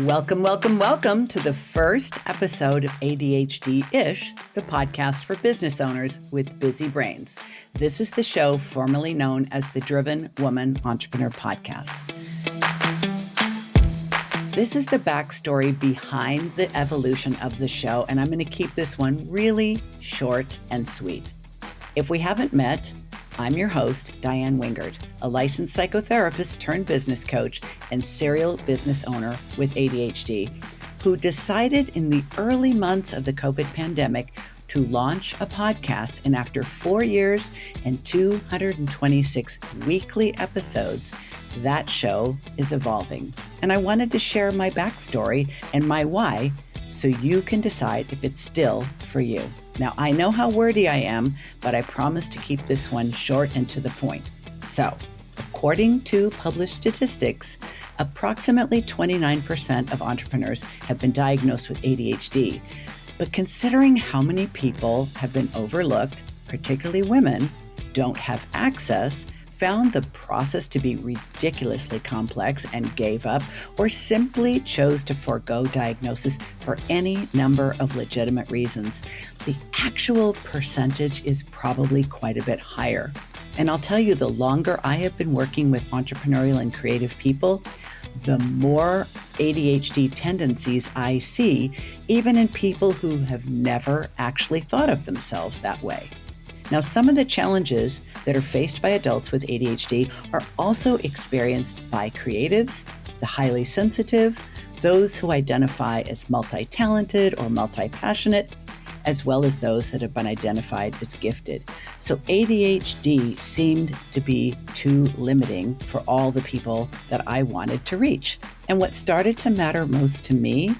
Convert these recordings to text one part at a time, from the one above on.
Welcome, welcome, welcome to the first episode of ADHD-ish, the podcast for business owners with busy brains. This is the show formerly known as the Driven Woman Entrepreneur Podcast. This is the backstory behind the evolution of the show, and I'm going to keep this one really short and sweet. If we haven't met, I'm your host, Diane Wingard, a licensed psychotherapist turned business coach and serial business owner with ADHD, who decided in the early months of the COVID pandemic to launch a podcast. And after 4 years and 226 weekly episodes, that show is evolving. And I wanted to share my backstory and my why so you can decide if it's still for you. Now, I know how wordy I am, but I promise to keep this one short and to the point. So, according to published statistics, approximately 29% of entrepreneurs have been diagnosed with ADHD. But considering how many people have been overlooked, particularly women, don't have access, found the process to be ridiculously complex and gave up, or simply chose to forego diagnosis for any number of legitimate reasons, the actual percentage is probably quite a bit higher. And I'll tell you, the longer I have been working with entrepreneurial and creative people, the more ADHD tendencies I see, even in people who have never actually thought of themselves that way. Now, some of the challenges that are faced by adults with ADHD are also experienced by creatives, the highly sensitive, those who identify as multi-talented or multi-passionate, as well as those that have been identified as gifted. So ADHD seemed to be too limiting for all the people that I wanted to reach. And what started to matter most to me,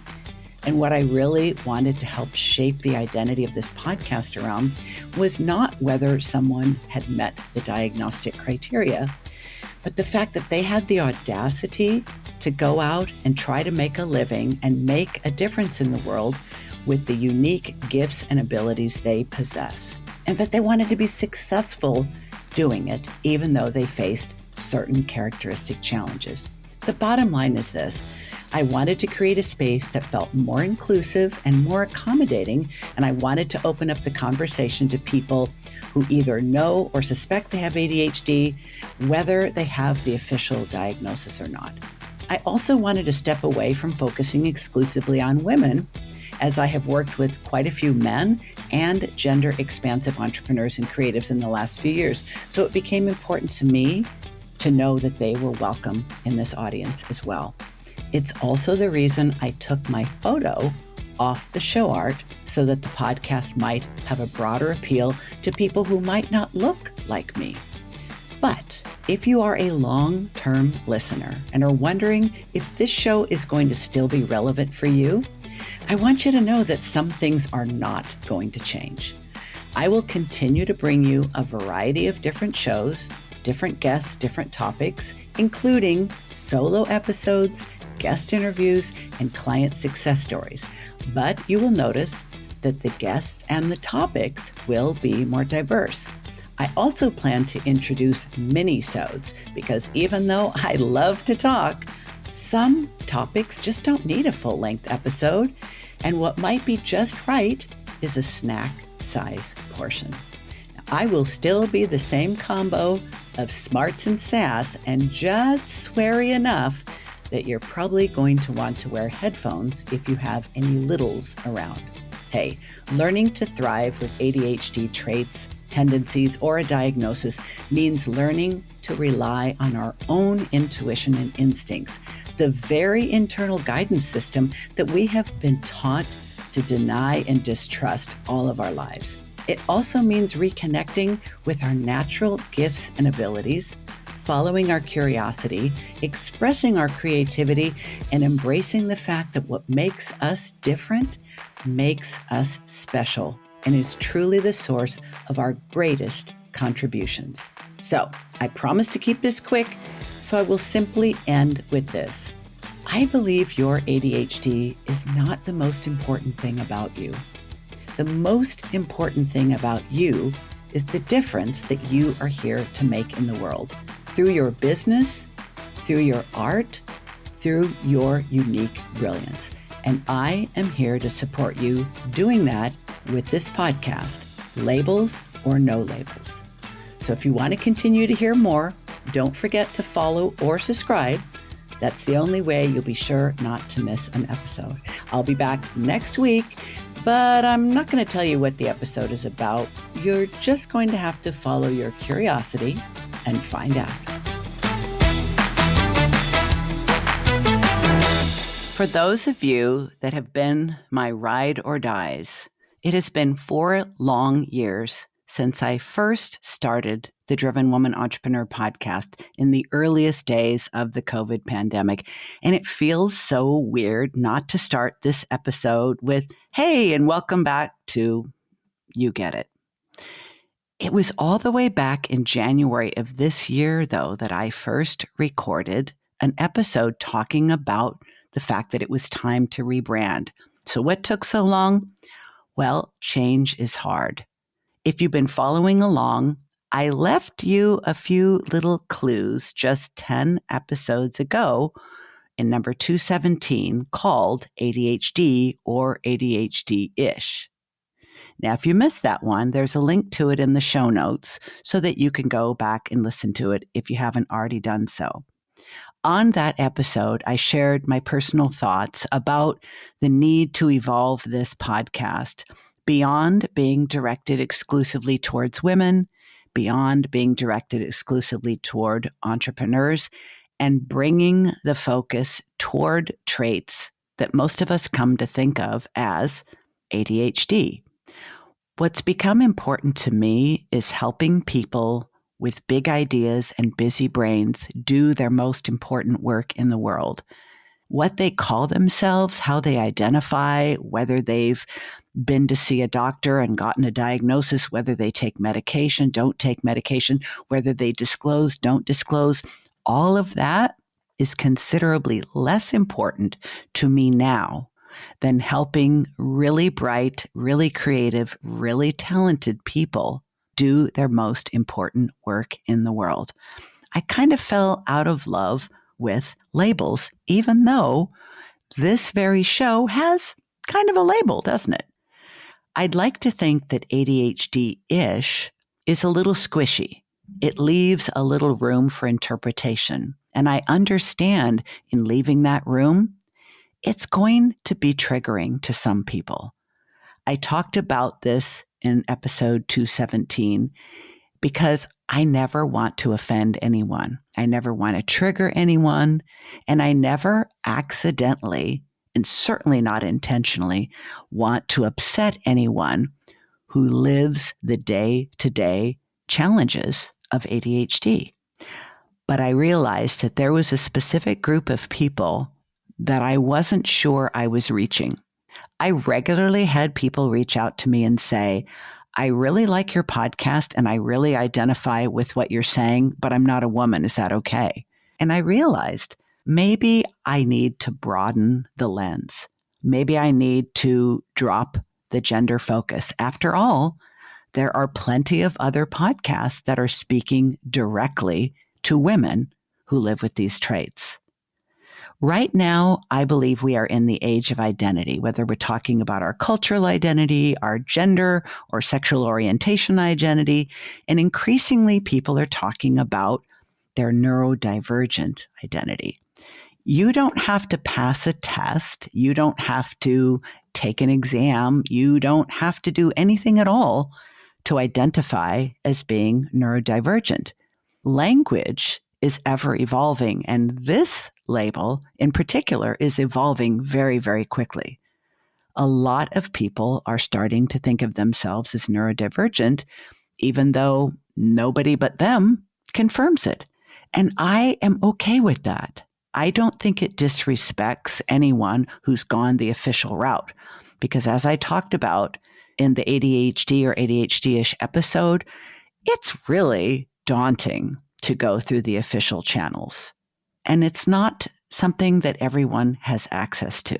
and what I really wanted to help shape the identity of this podcast around, was not whether someone had met the diagnostic criteria, but the fact that they had the audacity to go out and try to make a living and make a difference in the world with the unique gifts and abilities they possess, and that they wanted to be successful doing it, even though they faced certain characteristic challenges. The bottom line is this: I wanted to create a space that felt more inclusive and more accommodating, and I wanted to open up the conversation to people who either know or suspect they have ADHD, whether they have the official diagnosis or not. I also wanted to step away from focusing exclusively on women, as I have worked with quite a few men and gender-expansive entrepreneurs and creatives in the last few years. So it became important to me to know that they were welcome in this audience as well. It's also the reason I took my photo off the show art so that the podcast might have a broader appeal to people who might not look like me. But if you are a long-term listener and are wondering if this show is going to still be relevant for you, I want you to know that some things are not going to change. I will continue to bring you a variety of different shows, different guests, different topics, including solo episodes, guest interviews, and client success stories. But you will notice that the guests and the topics will be more diverse. I also plan to introduce mini-sodes because even though I love to talk, some topics just don't need a full-length episode, and what might be just right is a snack size portion. Now, I will still be the same combo of smarts and sass, and just sweary enough that you're probably going to want to wear headphones if you have any littles around. Hey, learning to thrive with ADHD traits, tendencies, or a diagnosis means learning to rely on our own intuition and instincts, the very internal guidance system that we have been taught to deny and distrust all of our lives. It also means reconnecting with our natural gifts and abilities, following our curiosity, expressing our creativity, and embracing the fact that what makes us different makes us special and is truly the source of our greatest contributions. So I promise to keep this quick, so I will simply end with this. I believe your ADHD is not the most important thing about you. The most important thing about you is the difference that you are here to make in the world through your business, through your art, through your unique brilliance. And I am here to support you doing that with this podcast, Labels or No Labels. So if you want to continue to hear more, don't forget to follow or subscribe. That's the only way you'll be sure not to miss an episode. I'll be back next week, but I'm not going to tell you what the episode is about. You're just going to have to follow your curiosity and find out. For those of you that have been my ride or dies, it has been 4 long years since I first started the Driven Woman Entrepreneur podcast in the earliest days of the COVID pandemic. And it feels so weird not to start this episode with, hey, and welcome back to You Get It. It was all the way back in January of this year, though, that I first recorded an episode talking about the fact that it was time to rebrand. So what took so long? Well, change is hard. If you've been following along, I left you a few little clues just 10 episodes ago in number 217 called ADHD or ADHD-ish. Now, if you missed that one, there's a link to it in the show notes so that you can go back and listen to it if you haven't already done so. On that episode, I shared my personal thoughts about the need to evolve this podcast beyond being directed exclusively towards women, beyond being directed exclusively toward entrepreneurs, and bringing the focus toward traits that most of us come to think of as ADHD. What's become important to me is helping people with big ideas and busy brains do their most important work in the world. What they call themselves, how they identify, whether they've been to see a doctor and gotten a diagnosis, whether they take medication, don't take medication, whether they disclose, don't disclose, all of that is considerably less important to me now than helping really bright, really creative, really talented people do their most important work in the world. I kind of fell out of love with labels, even though this very show has kind of a label, doesn't it? I'd like to think that ADHD-ish is a little squishy. It leaves a little room for interpretation. And I understand in leaving that room, it's going to be triggering to some people. I talked about this in episode 217 because I never want to offend anyone. I never want to trigger anyone. And I never accidentally, and certainly not intentionally, want to upset anyone who lives the day-to-day challenges of ADHD. But I realized that there was a specific group of people that I wasn't sure I was reaching. I regularly had people reach out to me and say, I really like your podcast and I really identify with what you're saying, but I'm not a woman. Is that okay? And I realized maybe I need to broaden the lens. Maybe I need to drop the gender focus. After all, there are plenty of other podcasts that are speaking directly to women who live with these traits. Right now, I believe we are in the age of identity, whether we're talking about our cultural identity, our gender or sexual orientation identity, and increasingly people are talking about their neurodivergent identity. You don't have to pass a test. You don't have to take an exam. You don't have to do anything at all to identify as being neurodivergent. Language is ever evolving, and this label in particular is evolving very, very quickly. A lot of people are starting to think of themselves as neurodivergent, even though nobody but them confirms it. And I am okay with that. I don't think it disrespects anyone who's gone the official route, because as I talked about in the ADHD or ADHD-ish episode, it's really daunting to go through the official channels. And it's not something that everyone has access to.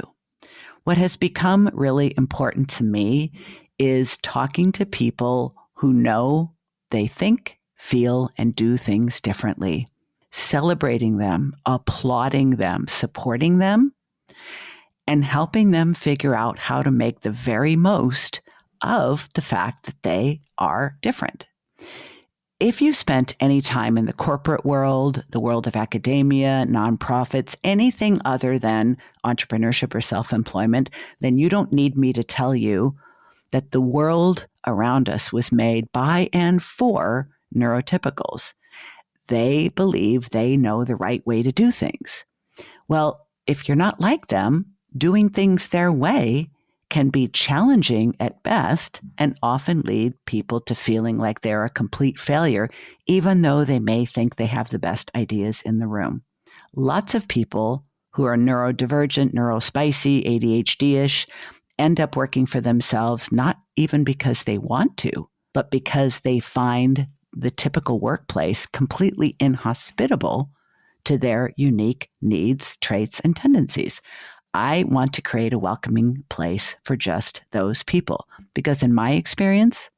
What has become really important to me is talking to people who know they think, feel, and do things differently. celebrating them, applauding them, supporting them, and helping them figure out how to make the very most of the fact that they are different. If you spent any time in the corporate world, the world of academia, nonprofits, anything other than entrepreneurship or self-employment, then you don't need me to tell you that the world around us was made by and for neurotypicals. They believe they know the right way to do things. Well, if you're not like them, doing things their way can be challenging at best and often lead people to feeling like they're a complete failure, even though they may think they have the best ideas in the room. Lots of people who are neurodivergent, neurospicy, ADHD-ish, end up working for themselves, not even because they want to, but because they find the typical workplace completely inhospitable to their unique needs, traits, and tendencies. I want to create a welcoming place for just those people because in my experience,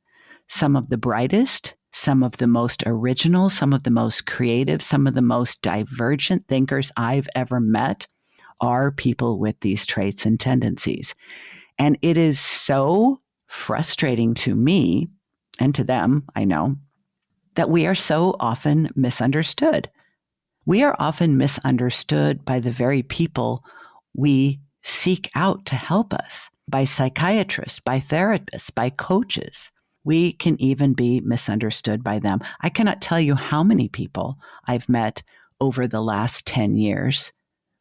some of the brightest, some of the most original, some of the most creative, some of the most divergent thinkers I've ever met are people with these traits and tendencies. And it is so frustrating to me and to them, I know, that we are so often misunderstood. We are often misunderstood by the very people we seek out to help us, by psychiatrists, by therapists, by coaches. We can even be misunderstood by them. I cannot tell you how many people I've met over the last 10 years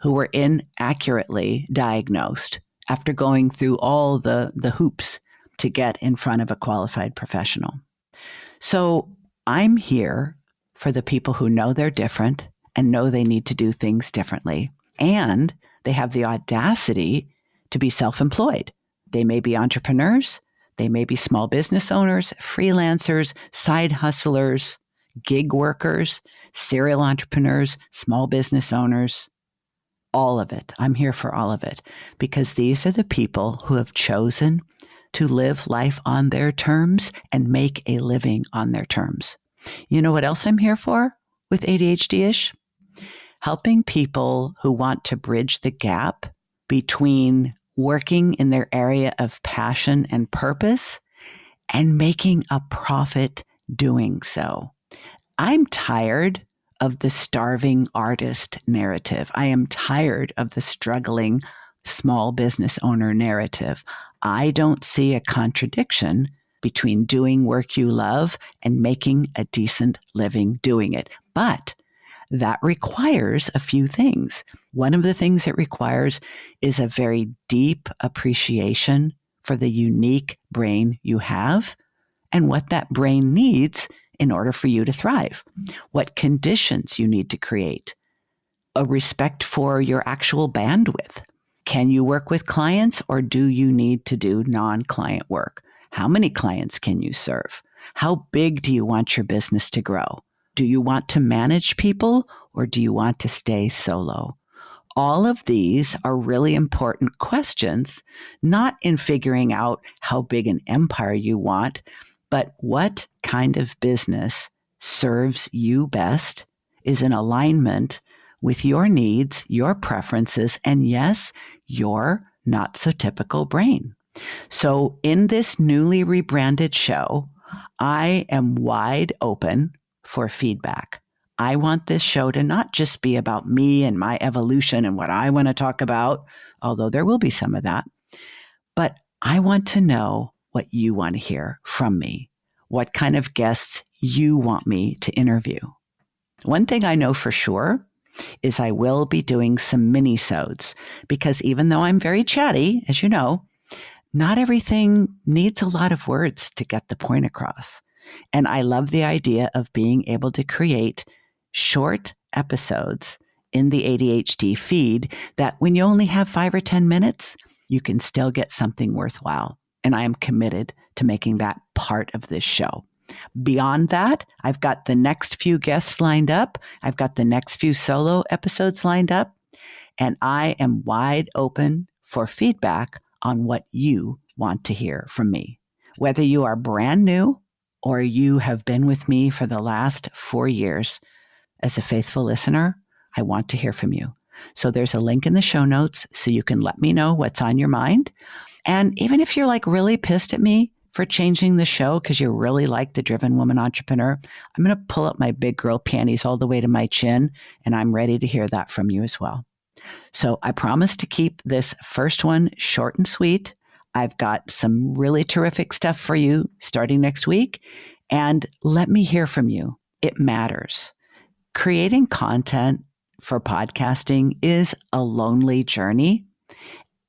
who were inaccurately diagnosed after going through all the hoops to get in front of a qualified professional. So I'm here for the people who know they're different and know they need to do things differently. And they have the audacity to be self-employed. They may be entrepreneurs. They may be small business owners, freelancers, side hustlers, gig workers, serial entrepreneurs, small business owners. All of it. I'm here for all of it because these are the people who have chosen to live life on their terms and make a living on their terms. You know what else I'm here for with ADHD-ish? Helping people who want to bridge the gap between working in their area of passion and purpose and making a profit doing so. I'm tired of the starving artist narrative. I am tired of the struggling small business owner narrative. I don't see a contradiction between doing work you love and making a decent living doing it. But that requires a few things. One of the things it requires is a very deep appreciation for the unique brain you have and what that brain needs in order for you to thrive, what conditions you need to create, a respect for your actual bandwidth. Can you work with clients or do you need to do non-client work? How many clients can you serve? How big do you want your business to grow? Do you want to manage people or do you want to stay solo? All of these are really important questions, not in figuring out how big an empire you want, but what kind of business serves you best, is in alignment with your needs, your preferences, and yes, your not so typical brain. So in this newly rebranded show, I am wide open for feedback. I want this show to not just be about me and my evolution and what I want to talk about, although there will be some of that, but I want to know what you want to hear from me, what kind of guests you want me to interview. One thing I know for sure is I will be doing some mini-sodes because even though I'm very chatty, as you know, not everything needs a lot of words to get the point across. And I love the idea of being able to create short episodes in the ADHD feed that when you only have 5 or 10 minutes, you can still get something worthwhile. And I am committed to making that part of this show. Beyond that, I've got the next few guests lined up. I've got the next few solo episodes lined up. And I am wide open for feedback on what you want to hear from me. Whether you are brand new or you have been with me for the last 4 years, as a faithful listener, I want to hear from you. So there's a link in the show notes so you can let me know what's on your mind. And even if you're like really pissed at me for changing the show because you really like the Driven Woman Entrepreneur, I'm going to pull up my big girl panties all the way to my chin, and I'm ready to hear that from you as well. So I promise to keep this first one short and sweet. I've got some really terrific stuff for you starting next week, and let me hear from you. It matters. Creating content for podcasting is a lonely journey.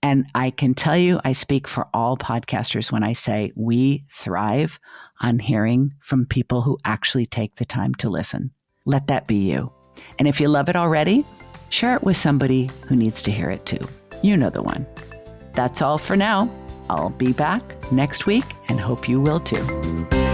And I can tell you, I speak for all podcasters when I say we thrive on hearing from people who actually take the time to listen. Let that be you. And if you love it already, share it with somebody who needs to hear it too. You know the one. That's all for now. I'll be back next week and hope you will too.